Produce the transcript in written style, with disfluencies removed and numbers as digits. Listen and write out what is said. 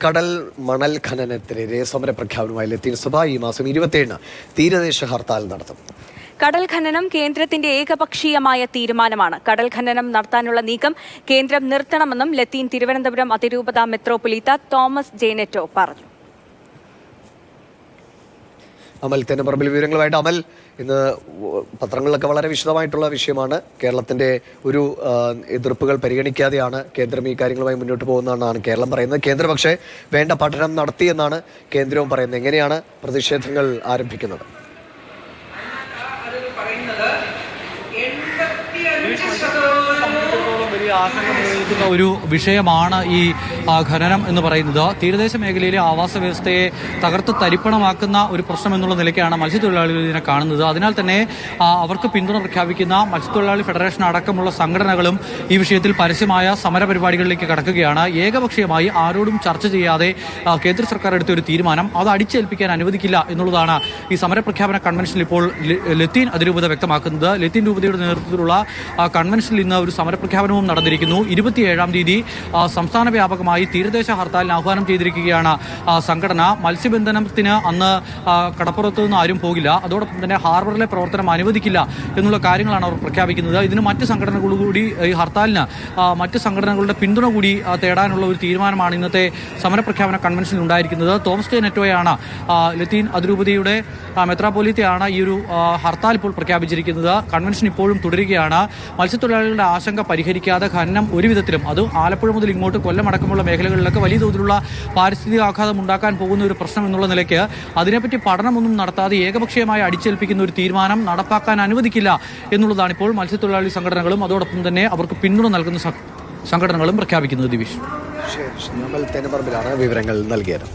കടൽ മണൽ ഖനനത്തിനെതിരെ സമരപ്രഖ്യാപനവുമായി ലത്തീൻ സഭ ഈ മാസം 27-ന് തീരദേശ ഹർത്താൽ നടത്തും. കടൽ ഖനനം കേന്ദ്രത്തിന്റെ ഏകപക്ഷീയമായ തീരുമാനമാണ്. കടൽ ഖനനം നടത്താനുള്ള നീക്കം കേന്ദ്രം നിർത്തണമെന്നും ലത്തീൻ തിരുവനന്തപുരം അതിരൂപത മെത്രോപൊലീത്ത തോമസ് ജേനെറ്റോ പറഞ്ഞു. അമൽ തെന്നപ്പറമ്പിൽ വിവരങ്ങളുമായിട്ട്. അമൽ, ഇന്ന് പത്രങ്ങളിലൊക്കെ വളരെ വിശദമായിട്ടുള്ള വിഷയമാണ്. കേരളത്തിന്റെ ഒരു എതിർപ്പുകൾ പരിഗണിക്കാതെയാണ് കേന്ദ്രം ഈ കാര്യങ്ങളുമായി മുന്നോട്ട് പോകുന്നതെന്നാണ് കേരളം പറയുന്നത്. കേന്ദ്രം പക്ഷേ വേണ്ട പഠനം നടത്തിയെന്നാണ് കേന്ദ്രവും പറയുന്നത്. എങ്ങനെയാണ് പ്രതിഷേധങ്ങൾ ആരംഭിക്കുന്നത്? വലിയ ആശങ്ക നിലനിൽക്കുന്ന ഒരു വിഷയമാണ് ഈ ഖനനം എന്ന് പറയുന്നത്. തീരദേശ മേഖലയിലെ ആവാസ വ്യവസ്ഥയെ തകർത്ത് തരിപ്പണമാക്കുന്ന ഒരു പ്രശ്നം എന്നുള്ള നിലയ്ക്കാണ് മത്സ്യത്തൊഴിലാളികൾ ഇതിനെ കാണുന്നത്. അതിനാൽ തന്നെ അവർക്ക് പിന്തുണ പ്രഖ്യാപിക്കുന്ന മത്സ്യത്തൊഴിലാളി ഫെഡറേഷൻ അടക്കമുള്ള സംഘടനകളും ഈ വിഷയത്തിൽ പരസ്യമായ സമരപരിപാടികളിലേക്ക് കടക്കുകയാണ്. ഏകപക്ഷീയമായി ആരോടും ചർച്ച ചെയ്യാതെ കേന്ദ്ര സർക്കാർ എടുത്ത ഒരു തീരുമാനം അത് അടിച്ചേൽപ്പിക്കാൻ അനുവദിക്കില്ല എന്നുള്ളതാണ് ഈ സമരപ്രഖ്യാപന കൺവെൻഷനിൽ ഇപ്പോൾ ലത്തീൻ അതിരൂപത വ്യക്തമാക്കുന്നത്. ലത്തീൻ രൂപതയുടെ നേതൃത്വത്തിലുള്ള കൺവെൻഷനിൽ ഇന്ന് ഒരു സമരപ്രഖ്യാപനവും നടന്നിരിക്കുന്നു. 27-ാം തീയതി സംസ്ഥാന വ്യാപകമായി തീരദേശ ഹർത്താലിന് ആഹ്വാനം ചെയ്തിരിക്കുകയാണ് സംഘടന. മത്സ്യബന്ധനത്തിന് അന്ന് കടപ്പുറത്തു നിന്ന് ആരും പോകില്ല, അതോടൊപ്പം തന്നെ ഹാർബറിലെ പ്രവർത്തനം അനുവദിക്കില്ല എന്നുള്ള കാര്യങ്ങളാണ് അവർ പ്രഖ്യാപിക്കുന്നത്. ഇതിന് മറ്റ് സംഘടനകൾ കൂടി ഈ ഹർത്താലിന് മറ്റ് സംഘടനകളുടെ പിന്തുണ കൂടി തേടാനുള്ള ഒരു തീരുമാനമാണ് ഇന്നത്തെ സമരപ്രഖ്യാപന കൺവെൻഷനിൽ ഉണ്ടായിരിക്കുന്നത്. തോമസ് ജേനെറ്റോയാണ് ലത്തീൻ അതിരൂപതയുടെ മെത്രാപ്പൊലീത്തയാണ് ഈ ഒരു ഹർത്താൽ ഇപ്പോൾ പ്രഖ്യാപിച്ചിരിക്കുന്നത്. കൺവെൻഷൻ ഇപ്പോഴും തുടരുകയാണ്. മത്സ്യത്തൊഴിലാളികളുടെ ആശങ്ക പരിഹരിക്കാതെ ഖനനം ഒരു വിധത്തിലും, അത് ആലപ്പുഴ മുതൽ ഇങ്ങോട്ട് കൊല്ലം അടക്കമുള്ള മേഖലകളിലൊക്കെ വലിയ തോതിലുള്ള പാരിസ്ഥിതിക ആഘാതം ഉണ്ടാക്കാൻ പോകുന്ന ഒരു പ്രശ്നം എന്നുള്ള നിലയ്ക്ക് അതിനെപ്പറ്റി പഠനമൊന്നും നടത്താതെ ഏകപക്ഷീയമായി അടിച്ചേൽപ്പിക്കുന്ന ഒരു തീരുമാനം നടപ്പാക്കാൻ അനുവദിക്കില്ല എന്നുള്ളതാണ് ഇപ്പോൾ മത്സ്യത്തൊഴിലാളി സംഘടനകളും അതോടൊപ്പം തന്നെ അവർക്ക് പിന്തുണ നൽകുന്ന സംഘടനകളും പ്രഖ്യാപിക്കുന്നത്. ദിവിഷ്, വിവരങ്ങൾ നൽകിയത്.